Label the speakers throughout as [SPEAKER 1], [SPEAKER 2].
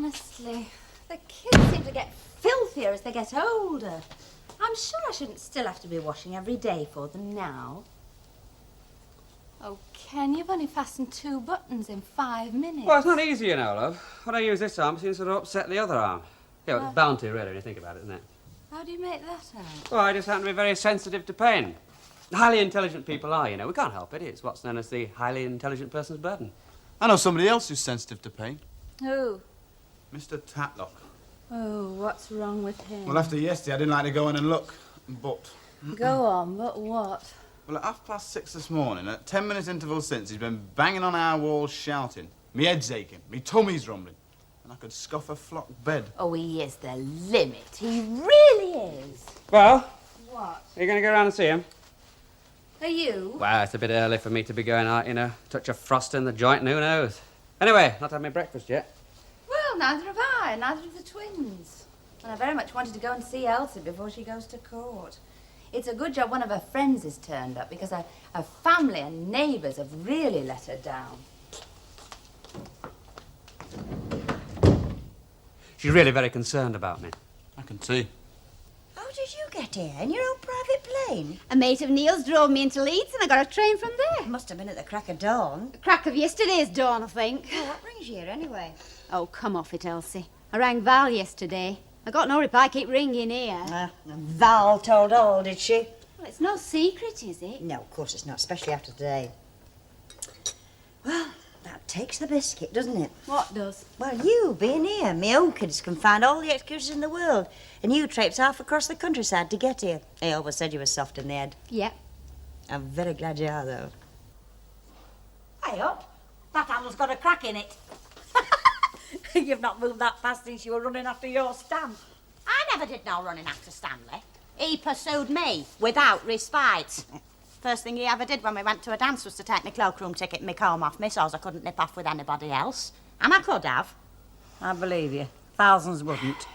[SPEAKER 1] Honestly, the kids seem to get filthier as they get older. I'm sure I shouldn't still have to be washing every day for them now. Oh, Ken, you've only fastened 2 buttons in 5 minutes.
[SPEAKER 2] Well, it's not easy, you know, love. When I use this arm, it seems to upset the other arm. Yeah, well, it's bound to, really, when you think about it, isn't it?
[SPEAKER 1] How do you make that out?
[SPEAKER 2] Well, I just happen to be very sensitive to pain. Highly intelligent people are, you know. We can't help it. It's what's known as the highly intelligent person's burden.
[SPEAKER 3] I know somebody else who's sensitive to pain.
[SPEAKER 1] Who?
[SPEAKER 3] Mr. Tatlock.
[SPEAKER 1] Oh, what's wrong with him?
[SPEAKER 3] Well, after yesterday, I didn't like to go in and look, but...
[SPEAKER 1] Go on, but what?
[SPEAKER 3] Well, at 6:30 this morning, at 10-minute intervals since, he's been banging on our walls shouting. Me head's aching, me tummy's rumbling, and I could scoff a flock bed.
[SPEAKER 1] Oh, he is the limit. He really is.
[SPEAKER 2] Well?
[SPEAKER 1] What?
[SPEAKER 2] Are you going to go around and see him?
[SPEAKER 1] Are you?
[SPEAKER 2] Well, it's a bit early for me to be going out, you know. Touch of frost in the joint, and who knows? Anyway, not had my breakfast yet.
[SPEAKER 1] Well, neither have I, neither have the twins. And I very much wanted to go and see Elsie before she goes to court. It's a good job one of her friends has turned up, because her family and neighbours have really let her down.
[SPEAKER 2] She's really very concerned about me.
[SPEAKER 3] I can see.
[SPEAKER 4] How did you get here? In your own private plane?
[SPEAKER 5] A mate of Neil's drove me into Leeds and I got a train from there.
[SPEAKER 4] It must have been at the crack of dawn.
[SPEAKER 5] The crack of yesterday's dawn, I think.
[SPEAKER 4] Oh, what brings you here anyway?
[SPEAKER 5] Oh, come off it, Elsie. I rang Val yesterday. I got no reply, keep ringing here.
[SPEAKER 4] Val told all, did she?
[SPEAKER 5] Well, it's no secret, is it?
[SPEAKER 4] No, of course it's not, especially after today. Well, that takes the biscuit, doesn't it?
[SPEAKER 5] What does?
[SPEAKER 4] Well, you being here, me own kids can find all the excuses in the world, and you traipse half across the countryside to get here. They always said you were soft in the head.
[SPEAKER 5] Yep.
[SPEAKER 4] I'm very glad you are, though.
[SPEAKER 6] Hey up, that handle's got a crack in it. You've not moved that fast since you were running after your stamp.
[SPEAKER 7] I never did no running after Stanley. He pursued me without respite. First thing he ever did when we went to a dance was to take my cloakroom ticket and my comb off me, so I couldn't nip off with anybody else. And I could have.
[SPEAKER 6] I believe you. Thousands wouldn't.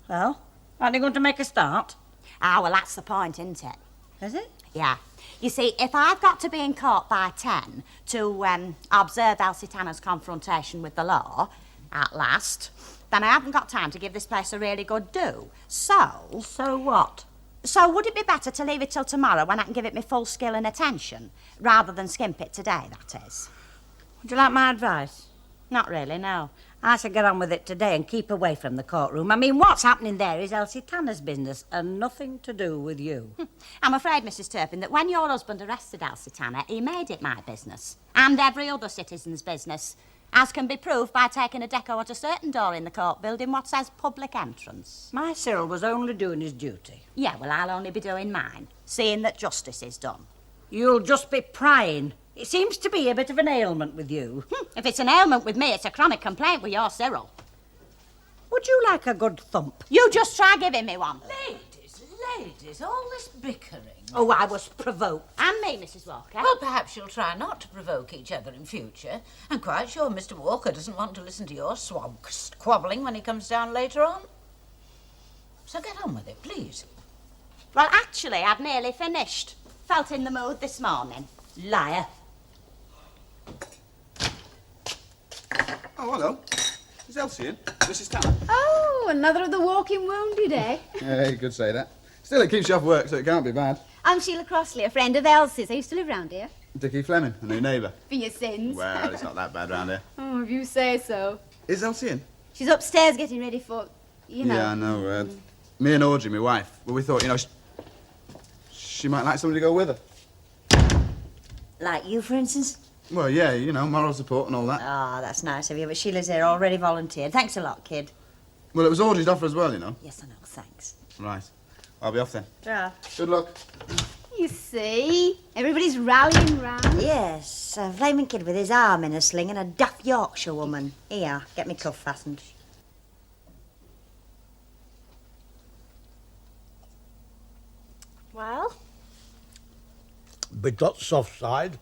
[SPEAKER 6] Well, aren't you going to make a start?
[SPEAKER 7] Ah, well, that's the point, isn't it?
[SPEAKER 6] Is it?
[SPEAKER 7] Yeah. You see, if I've got to be in court by 10 to observe Elsie Tanner's confrontation with the law, at last, then I haven't got time to give this place a really good do. So...
[SPEAKER 6] So what?
[SPEAKER 7] So would it be better to leave it till tomorrow when I can give it my full skill and attention, rather than skimp it today, that is?
[SPEAKER 6] Would you like my advice?
[SPEAKER 7] Not really, no.
[SPEAKER 6] I should get on with it today and keep away from the courtroom. I mean, what's happening there is Elsie Tanner's business and nothing to do with you.
[SPEAKER 7] I'm afraid, Mrs. Turpin, that when your husband arrested Elsie Tanner, he made it my business, and every other citizen's business, as can be proved by taking a deco at a certain door in the court building what says public entrance.
[SPEAKER 6] My Cyril was only doing his duty.
[SPEAKER 7] Yeah, well, I'll only be doing mine, seeing that justice is done.
[SPEAKER 6] You'll just be prying. It seems to be a bit of an ailment with you.
[SPEAKER 7] If it's an ailment with me, it's a chronic complaint with your Cyril.
[SPEAKER 6] Would you like a good thump?
[SPEAKER 7] You just try giving me one.
[SPEAKER 8] Ladies, all this bickering.
[SPEAKER 6] Oh, I was provoked.
[SPEAKER 7] And me, Mrs. Walker.
[SPEAKER 8] Well, perhaps you'll try not to provoke each other in future. I'm quite sure Mr. Walker doesn't want to listen to your squabbling when he comes down later on. So get on with it, please.
[SPEAKER 7] Well, actually, I'd nearly finished. Felt in the mood this morning.
[SPEAKER 6] Liar.
[SPEAKER 3] Oh, hello. Is Elsie in? Mrs. Tanner?
[SPEAKER 5] Oh, another of the walking wounded, eh?
[SPEAKER 3] Yeah, you could say that. Still, it keeps you off work, so it can't be bad.
[SPEAKER 5] I'm Sheila Crossley, a friend of Elsie's. I used to live round here.
[SPEAKER 3] Dickie Fleming, a new neighbour.
[SPEAKER 5] For your sins.
[SPEAKER 3] Well, it's not that bad round here.
[SPEAKER 5] Oh, if you say so.
[SPEAKER 3] Is Elsie in?
[SPEAKER 5] She's upstairs getting ready for, you know.
[SPEAKER 3] Yeah, I know. Me and Audrey, my wife, well, we thought, you know, she might like somebody to go with her.
[SPEAKER 4] Like you, for instance?
[SPEAKER 3] Well, yeah, you know, moral support and all that.
[SPEAKER 4] Ah, that's nice of you, but Sheila's here already volunteered. Thanks a lot, kid.
[SPEAKER 3] Well, it was Audrey's offer as well, you know.
[SPEAKER 4] Yes, I know, thanks.
[SPEAKER 3] Right. I'll be off then.
[SPEAKER 4] Yeah.
[SPEAKER 3] Good luck.
[SPEAKER 5] You see, everybody's rallying round.
[SPEAKER 4] Yes, a flaming kid with his arm in a sling and a daft Yorkshire woman. Here, get me cuff fastened.
[SPEAKER 1] Well,
[SPEAKER 9] Bit got soft side.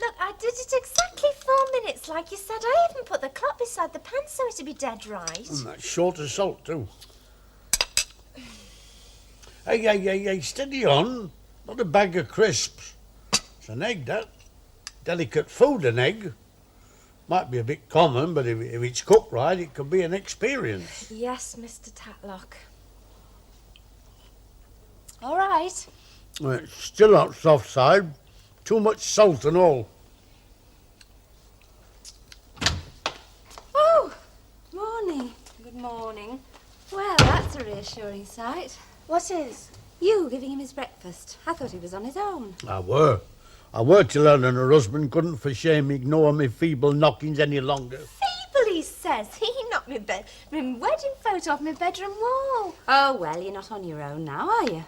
[SPEAKER 1] look, I did it exactly 4 minutes, like you said. I even put the clock beside the pan so it'd be dead right.
[SPEAKER 9] And that's short of salt, too. Hey, steady on. Not a bag of crisps. It's an egg, that. Delicate food, an egg. Might be a bit common, but if it's cooked right, it could be an experience.
[SPEAKER 1] Yes, Mr. Tatlock. All right.
[SPEAKER 9] Well, it's still on soft side. Too much salt and all.
[SPEAKER 1] Oh, morning. Good morning. Well, that's a reassuring sight.
[SPEAKER 6] What is?
[SPEAKER 1] You giving him his breakfast. I thought he was on his own.
[SPEAKER 9] I were till Ellen and her husband couldn't for shame ignore me feeble knockings any longer.
[SPEAKER 6] Feeble, he says. He knocked me wedding photo off my bedroom wall.
[SPEAKER 1] Oh, well, you're not on your own now, are you?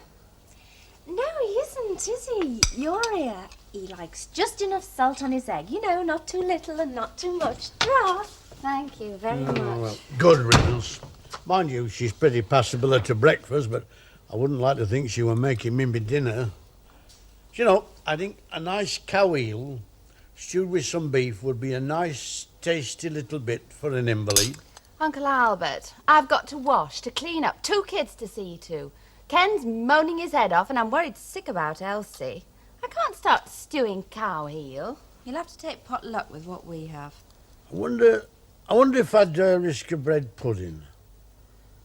[SPEAKER 6] No, he isn't, is he? You're here. He likes just enough salt on his egg. You know, not too little and not too much. Draw.
[SPEAKER 1] Thank you very much.
[SPEAKER 9] Well, good riddance. Mind you, she's pretty passable at her breakfast, but I wouldn't like to think she were making me my dinner. Do you know, I think a nice cow heel stewed with some beef would be a nice, tasty little bit for an invalid.
[SPEAKER 10] Uncle Albert, I've got to wash, to clean up, 2 kids to see to. Ken's moaning his head off and I'm worried sick about Elsie. I can't start stewing cow heel.
[SPEAKER 1] You'll have to take pot luck with what we have.
[SPEAKER 9] I wonder if I'd risk a bread pudding.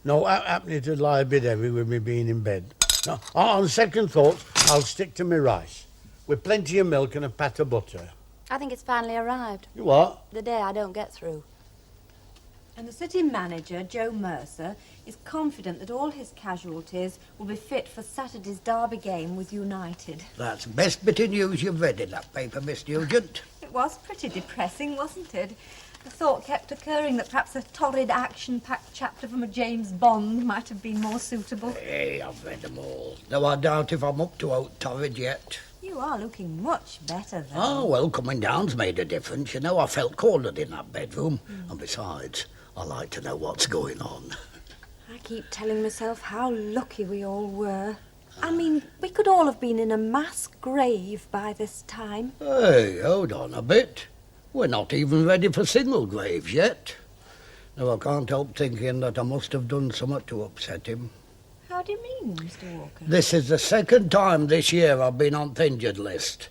[SPEAKER 9] No, happening to lie a bit heavy with me being in bed. No, on second thoughts, I'll stick to my rice, with plenty of milk and a pat of butter.
[SPEAKER 1] I think it's finally arrived.
[SPEAKER 9] You what?
[SPEAKER 1] The day I don't get through.
[SPEAKER 11] And the city manager, Joe Mercer, is confident that all his casualties will be fit for Saturday's Derby game with United.
[SPEAKER 12] That's the best bit of news you've read in that paper, Miss Nugent.
[SPEAKER 11] It was pretty depressing, wasn't it? The thought kept occurring that perhaps a torrid, action-packed chapter from a James Bond might have been more suitable.
[SPEAKER 12] Hey, I've read them all. Though I doubt if I'm up to out torrid yet.
[SPEAKER 11] You are looking much better, though.
[SPEAKER 12] Oh, well, coming down's made a difference. You know, I felt cornered in that bedroom. And besides, I like to know what's going on.
[SPEAKER 11] I keep telling myself how lucky we all were. I mean, we could all have been in a mass grave by this time.
[SPEAKER 12] Hey, hold on a bit. We're not even ready for single graves yet. Now, I can't help thinking that I must have done something to upset him.
[SPEAKER 11] How do you mean, Mr. Walker?
[SPEAKER 12] This is the second time this year I've been on the injured list.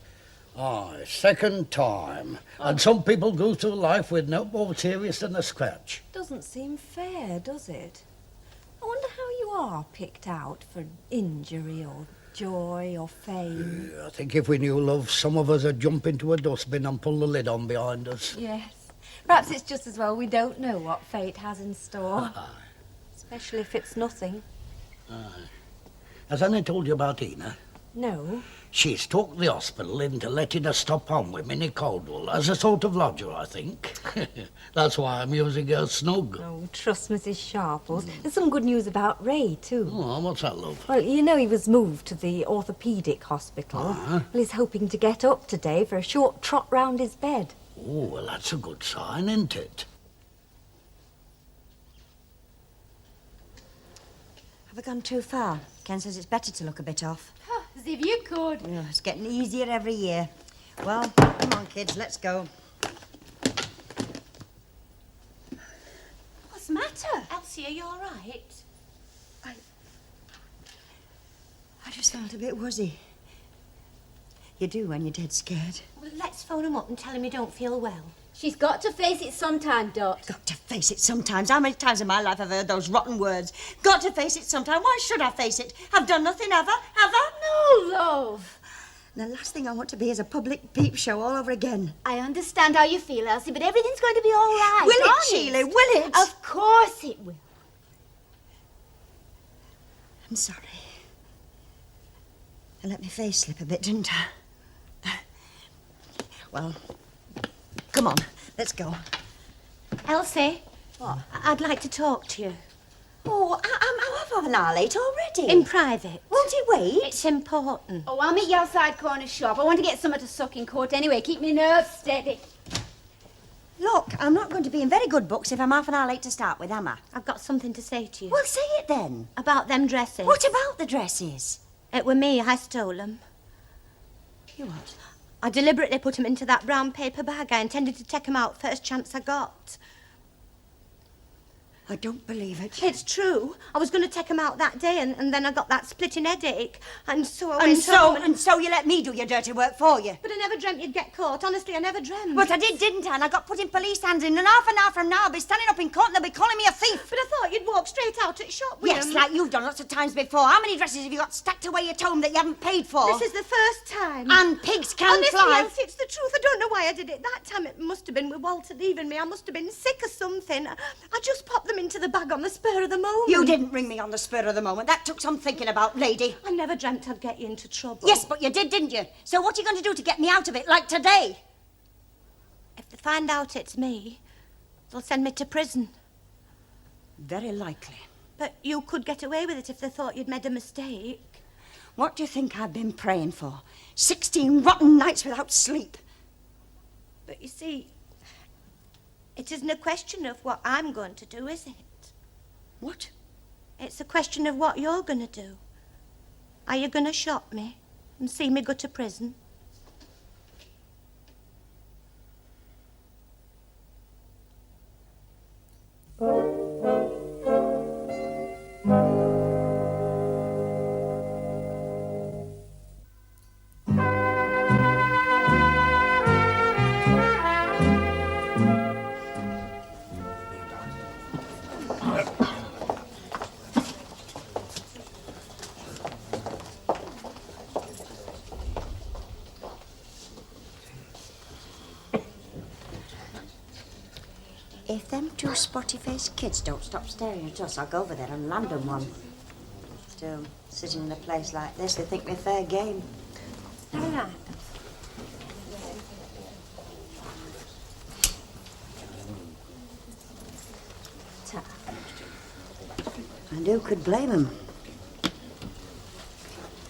[SPEAKER 12] Aye, second time. And some people go through life with no more serious than a scratch.
[SPEAKER 11] Doesn't seem fair, does it? I wonder how you are picked out for injury or joy or fame.
[SPEAKER 12] I think if we knew love, some of us would jump into a dustbin and pull the lid on behind us.
[SPEAKER 11] Yes. Perhaps it's just as well we don't know what fate has in store. Especially if it's nothing.
[SPEAKER 12] Has Annie told you about Ina?
[SPEAKER 11] No.
[SPEAKER 12] She's talked the hospital into letting her stop on with Minnie Caldwell as a sort of lodger, I think. That's why I'm using her snug.
[SPEAKER 11] Oh, trust Mrs. Sharples. There's some good news about Reid, too.
[SPEAKER 12] Oh, what's that, love?
[SPEAKER 11] Well, you know he was moved to the orthopaedic hospital. Well, he's hoping to get up today for a short trot round his bed.
[SPEAKER 12] Oh, well, that's a good sign, isn't it?
[SPEAKER 4] Have I gone too far? Ken says it's better to look a bit off.
[SPEAKER 5] As if you could.
[SPEAKER 4] Oh, it's getting easier every year. Well, come on, kids, let's go.
[SPEAKER 6] What's the matter? Elsie, are you all right?
[SPEAKER 4] I just felt a bit wuzzy. You do when you're dead scared.
[SPEAKER 6] Well, let's phone him up and tell him you don't feel well.
[SPEAKER 5] She's got to face it sometime, Dot.
[SPEAKER 4] Got to face it sometimes. How many times in my life have I heard those rotten words? Got to face it sometime. Why should I face it? I've done nothing, have I? Have I?
[SPEAKER 5] No, love.
[SPEAKER 4] The last thing I want to be is a public peep show all over again.
[SPEAKER 5] I understand how you feel, Elsie, but everything's going to be all right.
[SPEAKER 4] Will it,
[SPEAKER 5] honest.
[SPEAKER 4] Sheila? Will it?
[SPEAKER 5] Of course it will.
[SPEAKER 4] I'm sorry. I let my face slip a bit, didn't I? Well, come on, let's go.
[SPEAKER 6] Elsie?
[SPEAKER 4] What?
[SPEAKER 6] I'd like to talk to you.
[SPEAKER 4] Oh, I'm half an hour late already.
[SPEAKER 6] In private.
[SPEAKER 4] Won't it wait?
[SPEAKER 6] It's important.
[SPEAKER 5] Oh, I'll meet you outside corner shop. I want to get something to suck in court anyway. Keep me nerves steady.
[SPEAKER 4] Look, I'm not going to be in very good books if I'm half an hour late to start with, am I?
[SPEAKER 6] I've got something to say to you.
[SPEAKER 4] Well, say it then.
[SPEAKER 6] About them dresses.
[SPEAKER 4] What about the dresses?
[SPEAKER 6] It were me. I stole them.
[SPEAKER 4] You what?
[SPEAKER 6] I deliberately put them into that brown paper bag. I intended to take them out first chance I got.
[SPEAKER 4] I don't believe it.
[SPEAKER 13] It's true. I was going to take him out that day, and then I got that splitting headache, and so I went home
[SPEAKER 4] And so you let me do your dirty work for you.
[SPEAKER 13] But I never dreamt you'd get caught. Honestly, I never dreamt.
[SPEAKER 4] But I did, didn't I? And I got put in police hands in, and half an hour from now I'll be standing up in court and they'll be calling me a thief.
[SPEAKER 13] But I thought you'd walk straight out at shop with
[SPEAKER 4] Yes,
[SPEAKER 13] him.
[SPEAKER 4] like you've done lots of times before. How many dresses have you got stacked away at home that you haven't paid for?
[SPEAKER 13] This is the first time.
[SPEAKER 4] And pigs can
[SPEAKER 13] Honestly,
[SPEAKER 4] fly.
[SPEAKER 13] Elsie, it's the truth. I don't know why I did it. That time it must have been with Walter leaving me. I must have been sick or something. I just popped them into the bag on the spur of the moment.
[SPEAKER 4] You didn't ring me on the spur of the moment. That took some thinking about, lady.
[SPEAKER 13] I never dreamt I'd get you into trouble.
[SPEAKER 4] Yes, but you did, didn't you? So what are you going to do to get me out of it, like today?
[SPEAKER 13] If they find out it's me, they'll send me to prison.
[SPEAKER 4] Very likely.
[SPEAKER 13] But you could get away with it if they thought you'd made a mistake.
[SPEAKER 4] What do you think I've been praying for? 16 rotten nights without sleep.
[SPEAKER 13] But you see, it isn't a question of what I'm going to do, is it?
[SPEAKER 4] What?
[SPEAKER 13] It's a question of what you're going to do. Are you going to shop me and see me go to prison?
[SPEAKER 4] If them two spotty-faced kids don't stop staring at us, I'll go over there and land on one. Still, sitting in a place like this, they think we're fair game.
[SPEAKER 13] All right.
[SPEAKER 4] And who could blame them?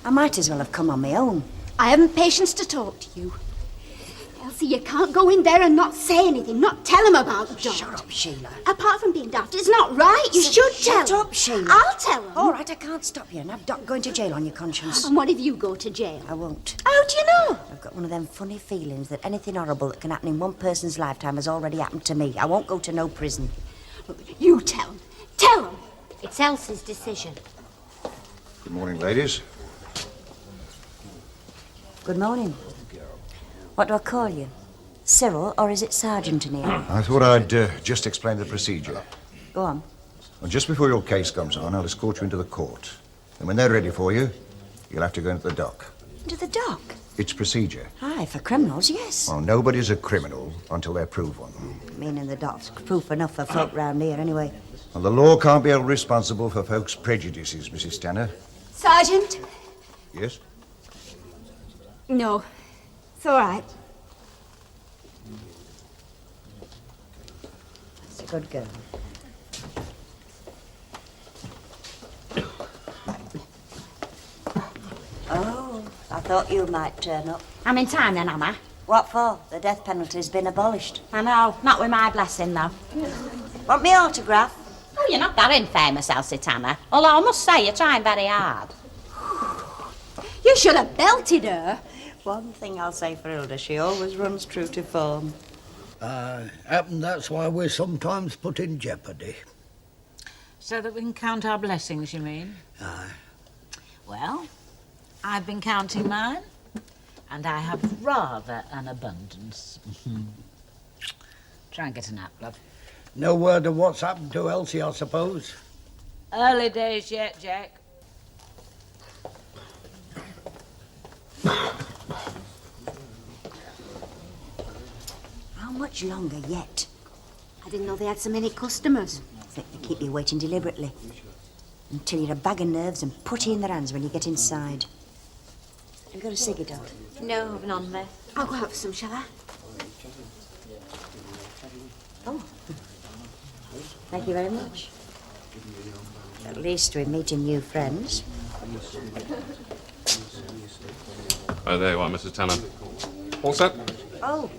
[SPEAKER 4] I might as well have come on my own.
[SPEAKER 5] I haven't patience to talk to you. Elsie, you can't go in there and not say anything, not tell him about the dog.
[SPEAKER 4] Shut up, Sheila.
[SPEAKER 5] Apart from being daft, it's not right. You should tell him.
[SPEAKER 4] Shut up, Sheila.
[SPEAKER 5] I'll tell him.
[SPEAKER 4] All right, I can't stop you and have Doc going to jail on your conscience.
[SPEAKER 5] And what if you go to jail?
[SPEAKER 4] I won't.
[SPEAKER 5] How do you know?
[SPEAKER 4] I've got one of them funny feelings that anything horrible that can happen in one person's lifetime has already happened to me. I won't go to no prison.
[SPEAKER 5] You tell him. Tell him. It's Elsie's decision.
[SPEAKER 14] Good morning, ladies.
[SPEAKER 4] Good morning. What do I call you? Cyril, or is it Sergeant in here?
[SPEAKER 14] I thought I'd just explain the procedure.
[SPEAKER 4] Go on.
[SPEAKER 14] Well, just before your case comes on, I'll escort you into the court. And when they're ready for you, you'll have to go into the dock.
[SPEAKER 4] Into the dock?
[SPEAKER 14] It's procedure.
[SPEAKER 4] Aye, for criminals, yes.
[SPEAKER 14] Well, nobody's a criminal until they're proved one.
[SPEAKER 4] Meaning the dock's proof enough for folk round here, anyway.
[SPEAKER 14] Well, the law can't be held responsible for folks' prejudices, Mrs. Stanner.
[SPEAKER 5] Sergeant?
[SPEAKER 14] Yes?
[SPEAKER 5] No. It's all right.
[SPEAKER 4] That's a good girl. Oh, I thought you might turn up.
[SPEAKER 7] I'm in time then, am I?
[SPEAKER 4] What for? The death penalty's been abolished.
[SPEAKER 7] I know, not with my blessing though.
[SPEAKER 4] Want me autograph?
[SPEAKER 7] Oh, you're not that infamous, Elsie Tanner. Although I must say, you're trying very hard.
[SPEAKER 5] You should have belted her.
[SPEAKER 4] One thing I'll say for Hilda, she always runs true to form.
[SPEAKER 12] Happen that's why we're sometimes put in jeopardy.
[SPEAKER 8] So that we can count our blessings, you mean?
[SPEAKER 12] Aye.
[SPEAKER 8] Well, I've been counting mine, and I have rather an abundance. Try and get a nap, love.
[SPEAKER 12] No word of what's happened to Elsie, I suppose?
[SPEAKER 8] Early days yet, Jack.
[SPEAKER 4] How much longer yet?
[SPEAKER 5] I didn't know they had so many customers.
[SPEAKER 4] I think they keep you waiting deliberately. Until you're a bag of nerves and putty in their hands when you get inside. Have you got a ciggy, Doc?
[SPEAKER 13] No, none left.
[SPEAKER 5] I'll go out for some, shall I?
[SPEAKER 4] Oh. Thank you very much. At least we're meeting new friends.
[SPEAKER 15] Oh, there you are, Mrs. Tanner. All set?
[SPEAKER 4] Oh,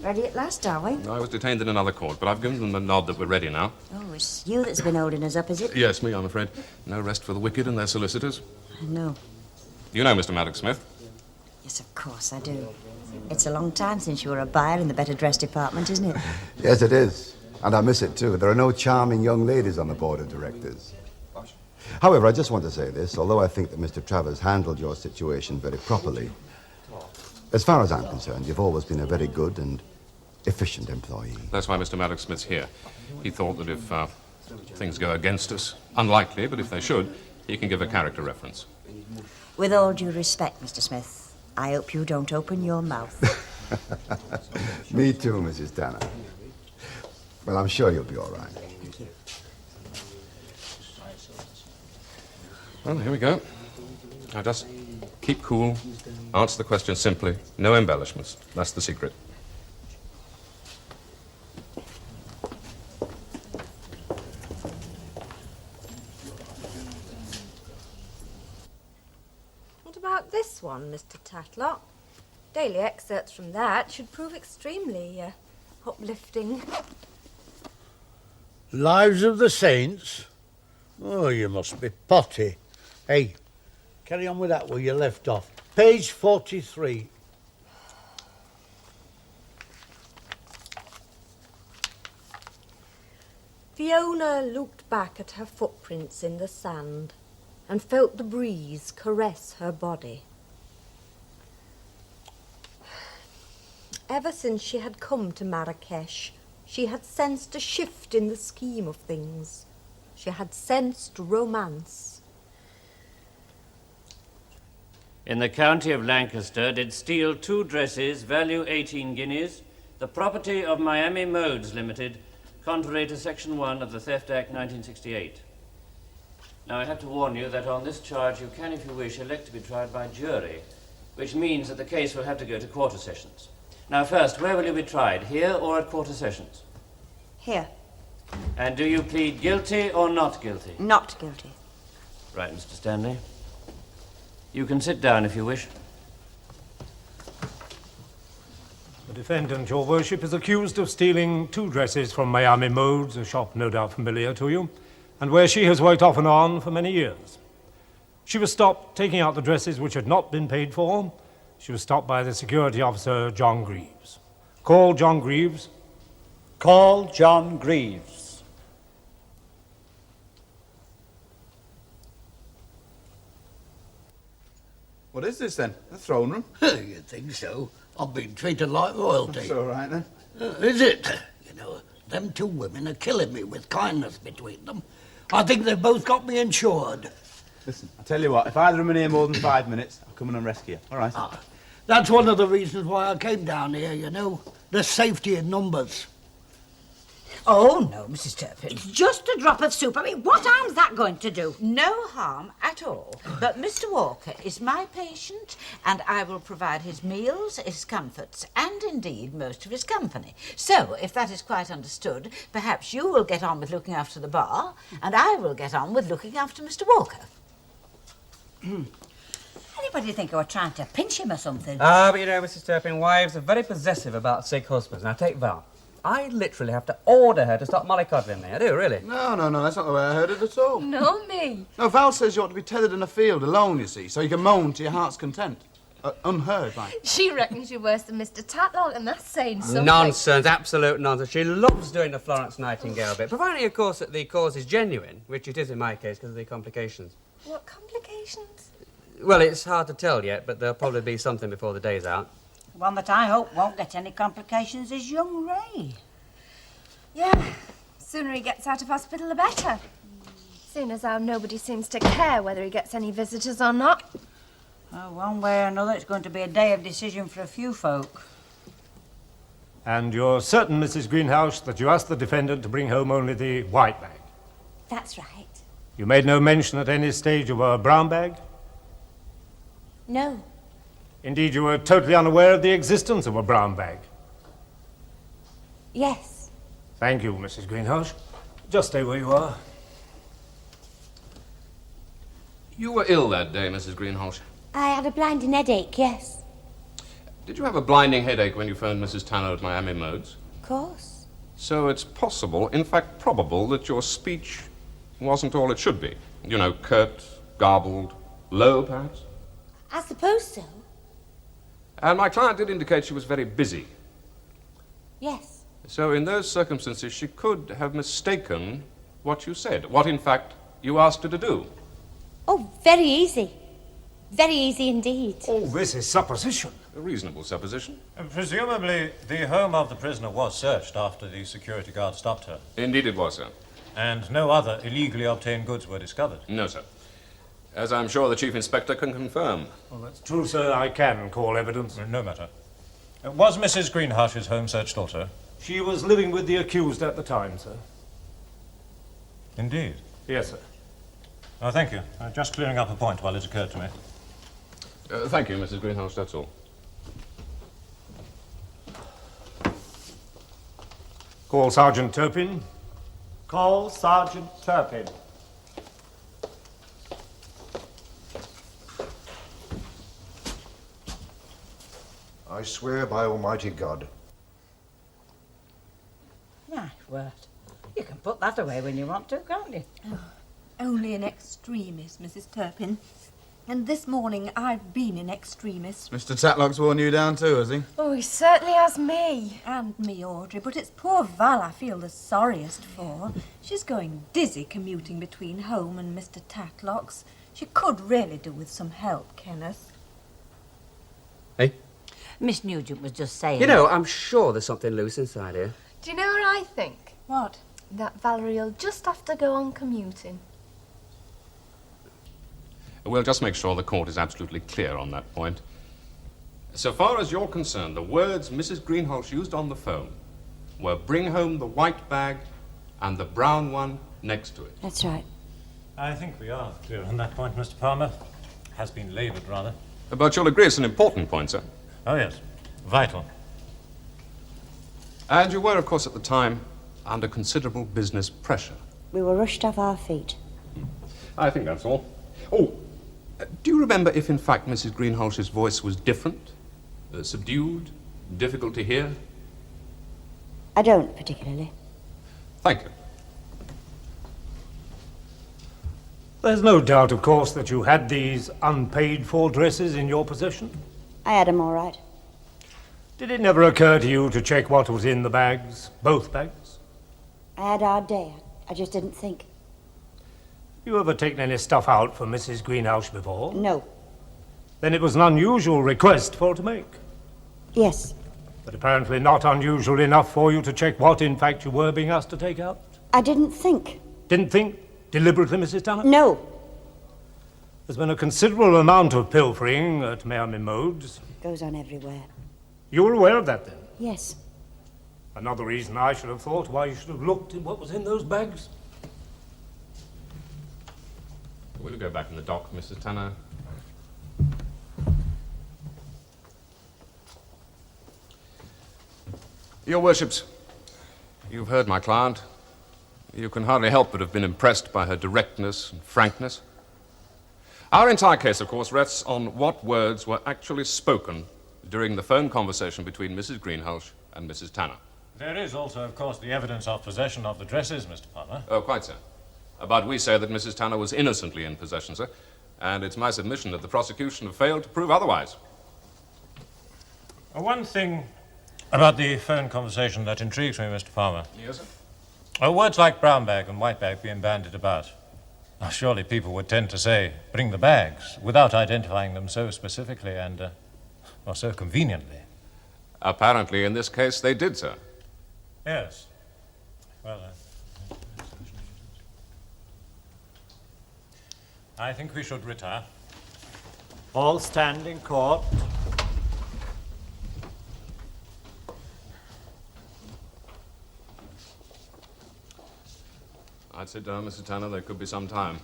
[SPEAKER 4] ready at last, are we?
[SPEAKER 15] I was detained in another court, but I've given them a nod that we're ready now.
[SPEAKER 4] Oh, it's you that's been holding us up, is it?
[SPEAKER 15] Yes, me, I'm afraid. No rest for the wicked and their solicitors.
[SPEAKER 4] No.
[SPEAKER 15] You know Mr. Maddox-Smith?
[SPEAKER 4] Yes, of course I do. It's a long time since you were a buyer in the better dress department, isn't it?
[SPEAKER 14] Yes, it is.
[SPEAKER 16] And I miss it too. There are no charming young ladies on the board of directors. However, I just want to say this, although I think that Mr. Travers handled your situation very properly, as far as I'm concerned, you've always been a very good and efficient employee.
[SPEAKER 15] That's why Mr. Maddox-Smith's here. He thought that if things go against us, unlikely, but if they should, he can give a character reference.
[SPEAKER 4] With all due respect, Mr. Smith, I hope you don't open your mouth.
[SPEAKER 16] Me too, Mrs. Tanner. Well, I'm sure you'll be all right.
[SPEAKER 15] Well, here we go. Now just keep cool, answer the question simply, no embellishments. That's the secret.
[SPEAKER 11] What about this one, Mr. Tatlock? Daily excerpts from that should prove extremely uplifting.
[SPEAKER 9] Lives of the Saints? Oh, you must be potty. Hey, carry on with that where you left off. Page 43.
[SPEAKER 11] Fiona looked back at her footprints in the sand and felt the breeze caress her body. Ever since she had come to Marrakesh, she had sensed a shift in the scheme of things. She had sensed romance.
[SPEAKER 17] In the county of Lancaster did steal 2 dresses, value 18 guineas, the property of Miami Modes Limited, contrary to Section 1 of the Theft Act 1968. Now I have to warn you that on this charge you can, if you wish, elect to be tried by jury, which means that the case will have to go to quarter sessions. Now first, where will you be tried, here or at quarter sessions?
[SPEAKER 4] Here.
[SPEAKER 17] And do you plead guilty or not guilty?
[SPEAKER 4] Not guilty.
[SPEAKER 17] Right, Mr. Stanley. You can sit down if you wish.
[SPEAKER 18] The defendant, Your Worship, is accused of stealing 2 dresses from Miami Modes, a shop no doubt familiar to you, and where she has worked off and on for many years. She was stopped taking out the dresses which had not been paid for. She was stopped by the security officer, John Greaves. Call John Greaves.
[SPEAKER 19] Call John Greaves.
[SPEAKER 3] What is this then? A throne room?
[SPEAKER 12] You think so? I've been treated like royalty.
[SPEAKER 3] That's all right then.
[SPEAKER 12] Is it? You know, them 2 women are killing me with kindness between them. I think they've both got me insured.
[SPEAKER 3] Listen, I'll tell you what, if either of them are here more than 5 minutes, I'll come in and rescue you. All right?
[SPEAKER 12] That's one of the reasons why I came down here, you know. There's safety in numbers.
[SPEAKER 6] Oh, no, Mrs. Turpin.
[SPEAKER 7] It's just a drop of soup. I mean, what harm's that going to do? No harm at all. But Mr. Walker is my patient, and I will provide his meals, his comforts, and indeed most of his company. So, if that is quite understood, perhaps you will get on with looking after the bar, and I will get on with looking after Mr. Walker. Anybody think I was trying to pinch him or something?
[SPEAKER 2] But you know, Mrs. Turpin, wives are very possessive about sick husbands. Now, take Val. I literally have to order her to stop mollycoddling me. I do, really.
[SPEAKER 3] No, that's not the way I heard it at all.
[SPEAKER 11] No, me.
[SPEAKER 3] No, Val says you ought to be tethered in a field alone, you see, so you can moan to your heart's content. Unheard, like.
[SPEAKER 11] She reckons you're worse than Mr. Tatlock, and that's saying something.
[SPEAKER 2] Nonsense, absolute nonsense. She loves doing the Florence Nightingale bit, providing, of course, that the cause is genuine, which it is in my case because of the complications.
[SPEAKER 11] What complications?
[SPEAKER 2] Well, it's hard to tell yet, but there'll probably be something before the day's out.
[SPEAKER 6] The one that I hope won't get any complications is young Ray.
[SPEAKER 11] Yeah, sooner he gets out of hospital, the better. Seeing as how nobody seems to care whether he gets any visitors or not.
[SPEAKER 6] Oh, one way or another, it's going to be a day of decision for a few folk.
[SPEAKER 18] And you're certain, Mrs. Greenhouse, that you asked the defendant to bring home only the white bag?
[SPEAKER 4] That's right.
[SPEAKER 18] You made no mention at any stage of a brown bag?
[SPEAKER 4] No.
[SPEAKER 18] Indeed, you were totally unaware of the existence of a brown bag?
[SPEAKER 4] Yes.
[SPEAKER 18] Thank you, Mrs. Greenhouse. Just stay where you are.
[SPEAKER 15] You were ill that day, Mrs. Greenhouse.
[SPEAKER 4] I had a blinding headache, yes.
[SPEAKER 15] Did you have a blinding headache when you phoned Mrs. Tanner at Miami Modes?
[SPEAKER 4] Of course.
[SPEAKER 15] So it's possible, in fact probable, that your speech wasn't all it should be. You know, curt, garbled, low, perhaps?
[SPEAKER 4] I suppose so.
[SPEAKER 15] And my client did indicate she was very busy.
[SPEAKER 4] Yes.
[SPEAKER 15] So in those circumstances, she could have mistaken what you said, what, in fact, you asked her to do.
[SPEAKER 13] Oh, very easy. Very easy indeed.
[SPEAKER 18] Oh, this is supposition.
[SPEAKER 15] A reasonable supposition.
[SPEAKER 19] Presumably, the home of the prisoner was searched after the security guard stopped her.
[SPEAKER 15] Indeed it was, sir.
[SPEAKER 19] And no other illegally obtained goods were discovered.
[SPEAKER 15] No, sir. As I'm sure the Chief Inspector can confirm.
[SPEAKER 18] Well, that's true, sir. I can call evidence.
[SPEAKER 19] No matter. Was Mrs. Greenhush's home searched also?
[SPEAKER 18] She was living with the accused at the time, sir.
[SPEAKER 19] Indeed.
[SPEAKER 18] Yes, sir.
[SPEAKER 19] Oh, thank you. Just clearing up a point while it occurred to me.
[SPEAKER 15] Thank you, Mrs. Greenhouse, that's all.
[SPEAKER 18] Call Sergeant Turpin.
[SPEAKER 19] Call Sergeant Turpin.
[SPEAKER 14] I swear by Almighty God.
[SPEAKER 6] My word. You can put that away when you want to, can't you?
[SPEAKER 11] Oh, only in extremis, Mrs. Turpin. And this morning I've been in extremis.
[SPEAKER 3] Mr. Tatlock's worn you down too, has he?
[SPEAKER 11] Oh, he certainly has me. And me, Audrey. But it's poor Val I feel the sorriest for. She's going dizzy commuting between home and Mr. Tatlock's. She could really do with some help, Kenneth.
[SPEAKER 2] Hey?
[SPEAKER 6] Miss Nugent was just saying...
[SPEAKER 2] You know, I'm sure there's something loose inside here.
[SPEAKER 10] Do you know what I think?
[SPEAKER 11] What?
[SPEAKER 10] That Valerie'll just have to go on commuting.
[SPEAKER 15] We'll just make sure the court is absolutely clear on that point. So far as you're concerned, the words Mrs. Greenhalgh used on the phone were bring home the white bag and the brown one next to it.
[SPEAKER 4] That's right.
[SPEAKER 19] I think we are clear on that point, Mr. Palmer. Has been laboured, rather.
[SPEAKER 15] But you'll agree it's an important point, sir.
[SPEAKER 19] Oh, yes. Vital.
[SPEAKER 15] And you were, of course, at the time, under considerable business pressure.
[SPEAKER 4] We were rushed off our feet.
[SPEAKER 15] I think that's all. Oh, do you remember if, in fact, Mrs. Greenhalgh's voice was different? Subdued? Difficult to hear?
[SPEAKER 4] I don't particularly.
[SPEAKER 15] Thank you.
[SPEAKER 18] There's no doubt, of course, that you had these unpaid-for dresses in your possession.
[SPEAKER 4] I had 'em all right.
[SPEAKER 18] Did it never occur to you to check what was in the bags? Both bags?
[SPEAKER 4] I had our day. I just didn't think.
[SPEAKER 18] You ever taken any stuff out for Mrs. Greenhalgh before?
[SPEAKER 4] No.
[SPEAKER 18] Then it was an unusual request for her to make.
[SPEAKER 4] Yes.
[SPEAKER 18] But apparently not unusual enough for you to check what, in fact, you were being asked to take out?
[SPEAKER 4] I didn't think.
[SPEAKER 18] Didn't think? Deliberately, Mrs. Tanner?
[SPEAKER 4] No.
[SPEAKER 18] There's been a considerable amount of pilfering at Miami Modes.
[SPEAKER 4] Goes on everywhere.
[SPEAKER 18] You were aware of that, then?
[SPEAKER 4] Yes.
[SPEAKER 18] Another reason I should have thought why you should have looked at what was in those bags.
[SPEAKER 15] Will you go back in the dock, Mrs. Tanner? Your Worships, you've heard my client. You can hardly help but have been impressed by her directness and frankness. Our entire case, of course, rests on what words were actually spoken during the phone conversation between Mrs. Greenhalgh and Mrs. Tanner.
[SPEAKER 19] There is also, of course, the evidence of possession of the dresses, Mr. Palmer.
[SPEAKER 15] Oh, quite so. But we say that Mrs. Tanner was innocently in possession, sir, and it's my submission that the prosecution have failed to prove otherwise.
[SPEAKER 19] One thing about the phone conversation that intrigues me, Mr. Palmer.
[SPEAKER 15] Yes, sir?
[SPEAKER 19] Words like brown bag and white bag being bandied about. Now, surely people would tend to say, bring the bags, without identifying them so specifically and, so conveniently.
[SPEAKER 15] Apparently, in this case, they did, sir.
[SPEAKER 19] Yes. Well, I think we should retire.
[SPEAKER 20] All stand in court.
[SPEAKER 15] I'd sit down, Mr. Tanner. There could be some time.